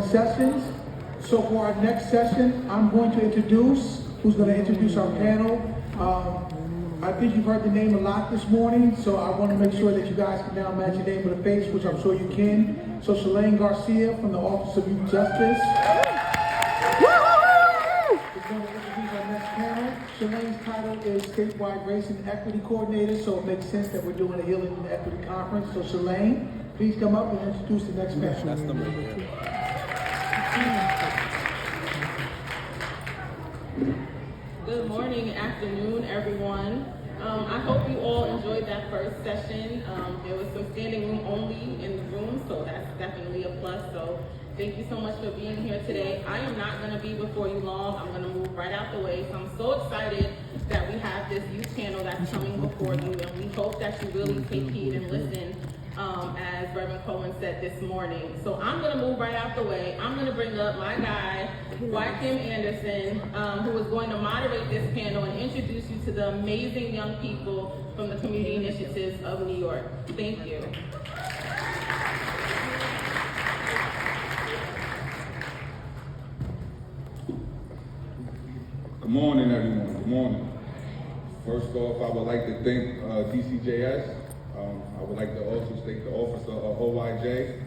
Sessions. So for our next session, I'm going to introduce our panel. I think you've heard the name a lot this morning, so I want to make sure that you guys can now match your name with a face, which I'm sure you can. So Shalane Garcia from the Office of Youth Justice is going to introduce our next panel. Shalane's title is Statewide Race and Equity Coordinator, so it makes sense that we're doing a Healing and Equity Conference. So Shalane, please come up and introduce the next panel. That's the right there. Good morning, afternoon, everyone. I hope you all enjoyed that first session. There was some standing room only in the room, so that's definitely a plus. So thank you so much for being here today. I am not going to be before you long. I'm going to move right out the way. So I'm so excited that we have this youth panel that's coming before you, and we hope that you really take heed and listen. As Reverend Cohen said this morning. So I'm going to move right out the way. I'm going to bring up my guy, Joaquin Anderson, who is going to moderate this panel and introduce you to the amazing young people from the Community Initiatives of New York. Thank you. Good morning, everyone. Good morning. First off, I would like to thank DCJS. I would like to also thank the Office of OYJ.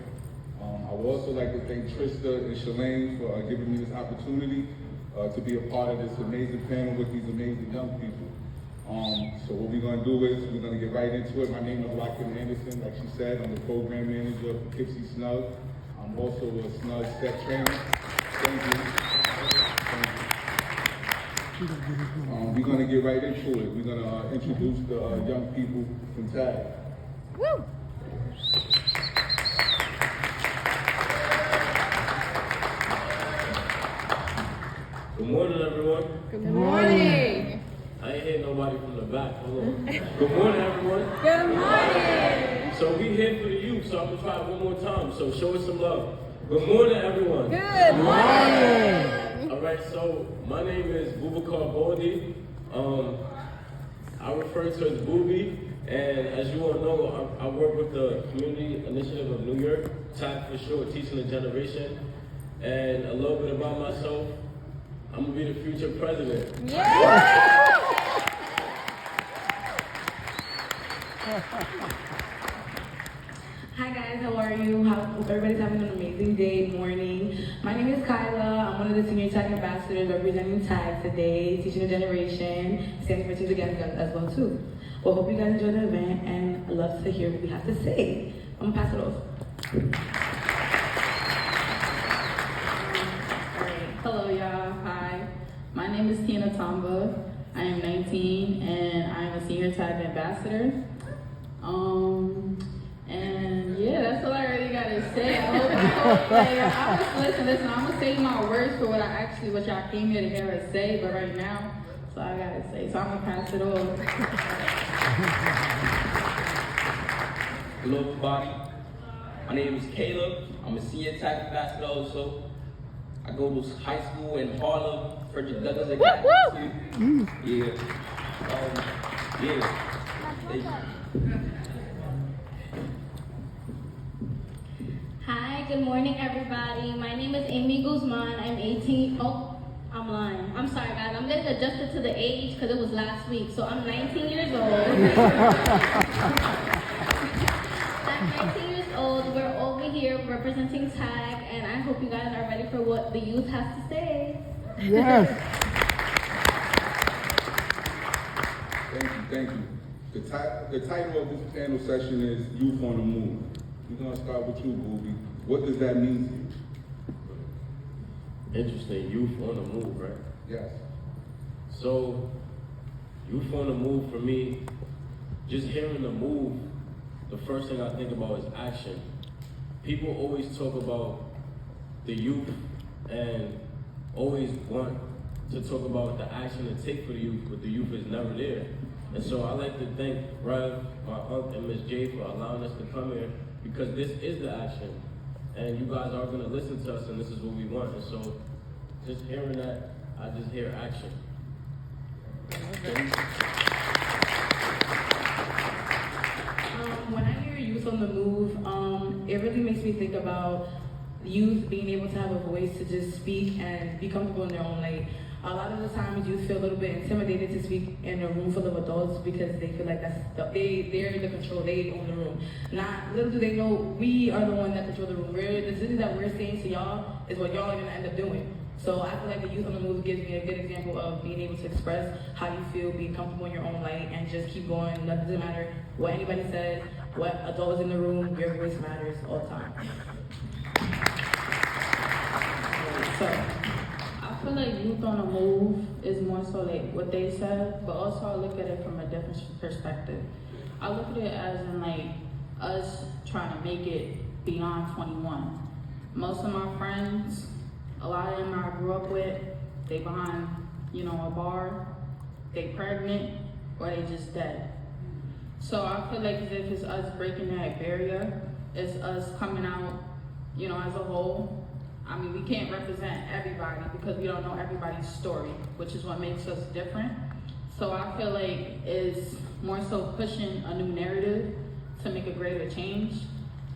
I would also like to thank Trista and Shalane for giving me this opportunity to be a part of this amazing panel with these amazing young people. So what we're going to do is we're going to get right into it. My name is Joaquin Anderson. Like she said, I'm the program manager for Poughkeepsie Snug. I'm also a Snug step trainer. Thank you. We're going to get right into it. We're going to introduce the young people from T.A.G. Woo! Good morning, everyone. Good morning. I ain't hear nobody from the back. Hold on. Good morning, everyone. Good morning. So we here for the youth, so I'm gonna try it one more time. So show us some love. Good morning, everyone. Good morning. All right. So my name is Boubacar Baldi. I refer to as Booby. And as you all know, I work with the Community Initiative of New York, TAG for short, Teaching the Generation. And a little bit about myself, I'm gonna be the future president. Yeah. Hi guys, how are you? Hope everybody's having an amazing day, morning. My name is Kyla. I'm one of the Senior T.A.G ambassadors representing TAG today, Teaching the Generation, standing for Teams Against Guns as well too. Well, hope you guys enjoy the event and I'd love to hear what we have to say. I'm gonna pass it off. Hello, y'all. Hi. My name is Tina Tamba. I am 19 and I am a Senior T.A.G ambassador. And yeah, that's all I really gotta say. Listen, I'm gonna say my words for what y'all came here to hear us say, but right now, that's all I gotta say. So I'm gonna pass it on. Hello, everybody. My name is Caleb. I'm a Senior T.A.G ambassador also. I go to high school in Harlem, Frederick Douglass Academy. Yeah. Thank you. Hi, good morning, everybody. My name is Amy Guzman. I'm 18. Oh, I'm lying. I'm sorry, guys. I'm getting adjusted to the age because it was last week. So I'm 19 years old. I'm 19 years old. We're over here representing TAG, and I hope you guys are ready for what the youth has to say. Yes. Thank you. The title of this panel session is Youth on the Move. We're going to start with you, Booby. What does that mean to you? Interesting. Youth on the move, right? Yes. So, youth on the move for me, just hearing the move, the first thing I think about is action. People always talk about the youth and always want to talk about the action to take for the youth, but the youth is never there. And so I like to thank Rev, my aunt, and Ms. J for allowing us to come here, because this is the action. And you guys are gonna listen to us, and this is what we want. And so, just hearing that, I just hear action. When I hear youth on the move, it really makes me think about youth being able to have a voice to just speak and be comfortable in their own light. A lot of the times youth feel a little bit intimidated to speak in a room full of adults because they feel like they're in the control, they own the room. Little do they know we are the one that control the room. The decisions that we're saying to y'all is what y'all are gonna end up doing. So I feel like the Youth on the Move gives me a good example of being able to express how you feel, being comfortable in your own light, and just keep going. Nothing doesn't matter what anybody says, what adult is in the room, your voice matters all the time. So I feel like Youth on the Move is more so like what they said, but also I look at it from a different perspective. I look at it as in like us trying to make it beyond 21. Most of my friends, a lot of them I grew up with, they behind, a bar, they pregnant, or they just dead. So I feel like as if it's us breaking that barrier, it's us coming out, as a whole. I mean, we can't represent everybody because we don't know everybody's story, which is what makes us different. So I feel like it's more so pushing a new narrative to make a greater change.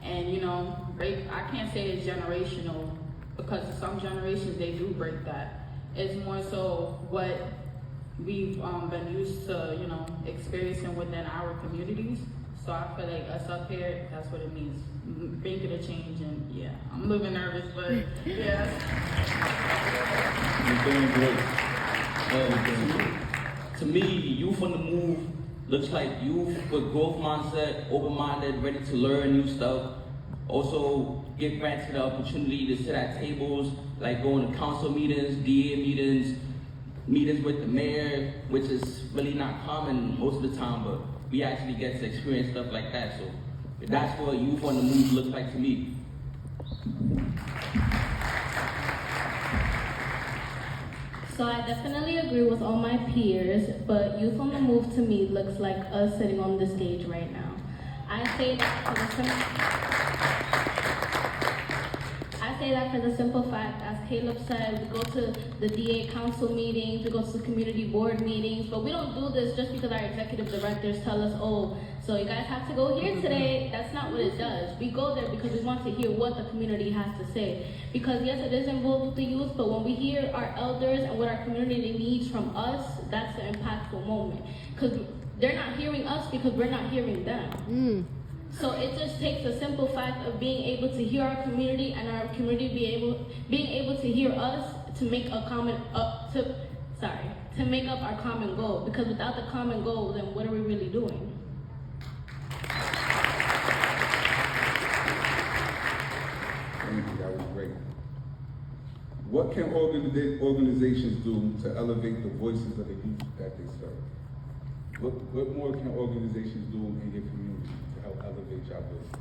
And I can't say it's generational because some generations, they do break that. It's more so what we've been used to, experiencing within our communities. So I feel like us up here, that's what it means, making a change. And yeah, I'm a little bit nervous, but yeah. You're doing great. To me, Youth on the Move looks like youth with growth mindset, open-minded, ready to learn new stuff. Also, get granted the opportunity to sit at tables, like going to council meetings, DA meetings with the mayor, which is really not common most of the time, but we actually get to experience stuff like that. So that's what Youth on the Move looks like to me. So I definitely agree with all my peers, but Youth on the Move to me looks like us sitting on the stage right now. I say that for the simple fact, as Caleb said, we go to the DA council meetings, we go to the community board meetings, but we don't do this just because our executive directors tell us, oh, so you guys have to go here today. That's not what it does. We go there because we want to hear what the community has to say. Because yes, it is involved with the youth, but when we hear our elders and what our community needs from us, that's the impactful moment. Because they're not hearing us because we're not hearing them. So it just takes a simple fact of being able to hear our community and our community being able to hear us to make a to make up our common goal. Because without the common goal, then what are we really doing? Thank you, that was great. What can organizations do to elevate the voices of the youth that they serve? What more can organizations do in your community to help elevate your voices?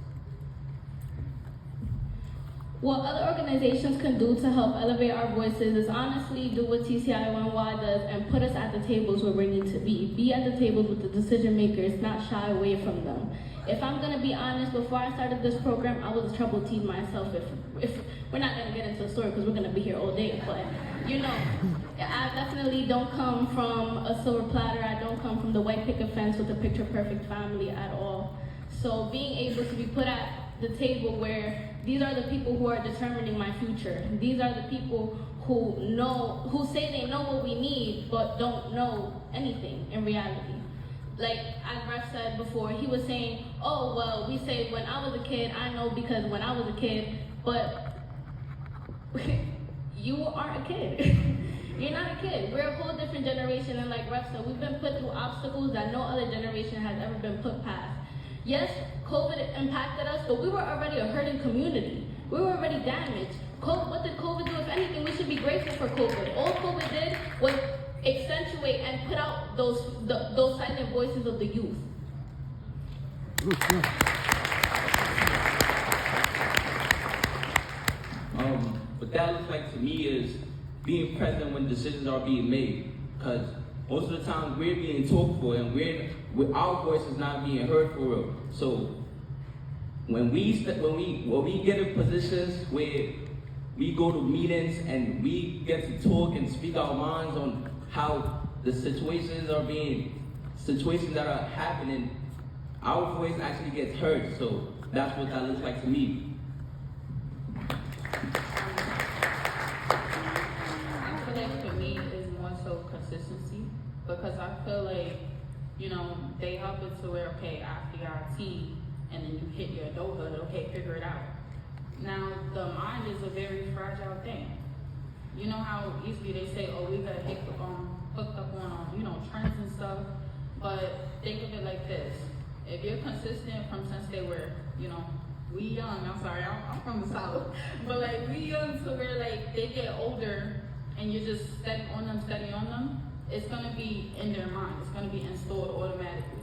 What other organizations can do to help elevate our voices is honestly do what TCI1Y does and put us at the tables where we need to be. Be at the tables with the decision makers, not shy away from them. If I'm gonna be honest, before I started this program, I was a troubled teen myself. If we're not gonna get into the story because we're gonna be here all day, but I definitely don't come from a silver platter. I don't come from the white picket fence with a picture perfect family at all. So being able to be put at the table where these are the people who are determining my future. These are the people who say they know what we need, but don't know anything in reality. Like as Ref said before, he was saying, oh, well, we say when I was a kid, I know because when I was a kid, but you aren't a kid. You're not a kid. We're a whole different generation, and like Ref said, we've been put through obstacles that no other generation has ever been put past. Yes, COVID impacted us, but we were already a hurting community. We were already damaged. What did COVID do? If anything, we should be grateful for COVID. All COVID did was accentuate and put out those silent voices of the youth. What that looks like to me is being present when decisions are being made. Because most of the time we're being talked for and our voice is not being heard for real. So when we get in positions where we go to meetings and we get to talk and speak our minds on how the situations that are happening, our voice actually gets heard. So that's what that looks like to me. I feel like for me it's more so consistency because I feel like, you know, they help it to where, okay, after you're a teen and then you hit your adulthood, okay, figure it out. Now, the mind is a very fragile thing. You know how easily they say, oh, we got hooked up on, you know, trends and stuff, but think of it like this. If you're consistent from since they were, you know, we young, I'm from the South, but like we young to where like they get older and you're just steady on them, it's gonna be in their mind, it's gonna be installed automatically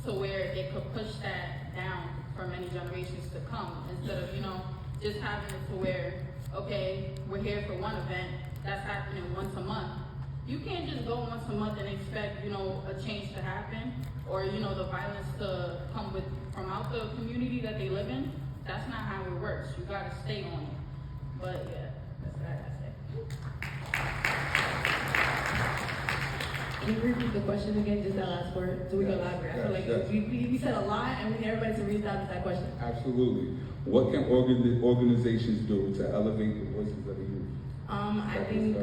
to where it could push that down for many generations to come instead of, you know, just having it to where, okay, we're here for one event that's happening once a month. You can't just go once a month and expect, you know, a change to happen or, you know, the violence to come from out the community that they live in. That's not how it works. You gotta stay on it. But yeah, that's what I gotta say. Can you repeat the question again, just that last word, so we can elaborate? I feel like we said a lot, and we need everybody to reestablish that question. Absolutely. What can organizations do to elevate the voices of the youth? I think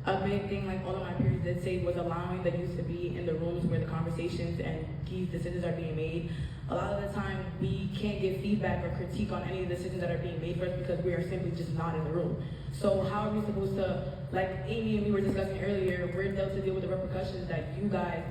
a big thing, like all of my peers did say, was allowing the youth to be in the rooms where the conversations and key decisions are being made. A lot of the time, we can't give feedback or critique on any of the decisions that are being made for us because we are simply just not in the room. So how are we supposed to, like Amy and we were discussing earlier, we're dealt to deal with the repercussions that you guys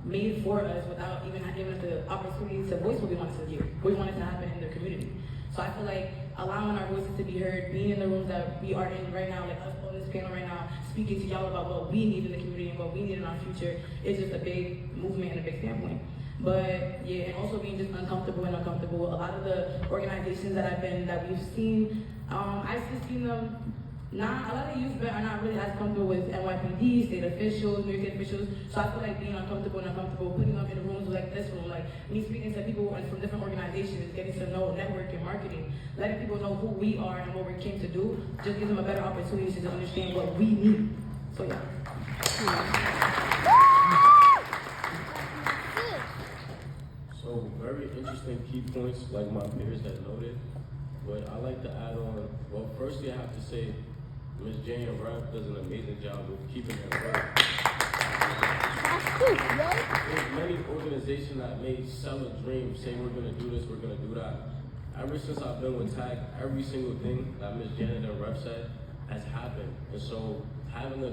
made for us without even giving us the opportunity to voice what we wanted to do, what we wanted to happen in the community. So I feel like allowing our voices to be heard, being in the rooms that we are in right now, like us on this panel right now, speaking to y'all about what we need in the community and what we need in our future, is just a big movement and a big standpoint. But yeah, and also being just uncomfortable. A lot of the organizations that we've seen, I've just seen them. A lot of youth are not really as comfortable with NYPD, state officials, New York State officials. So I feel like being uncomfortable, putting them in rooms like this room, like me speaking to people from different organizations, getting to know network and marketing, letting people know who we are and what we came to do, just gives them a better opportunity to understand what we need. So yeah. So very interesting key points like my peers had noted. But I like to add on, well, firstly I have to say Ms. Jane and Rep does an amazing job of keeping it right. There's many organizations that may sell a dream, say we're gonna do this, we're gonna do that. Ever since I've been with TAG, every single thing that Ms. Janet and Rep said has happened. And so having a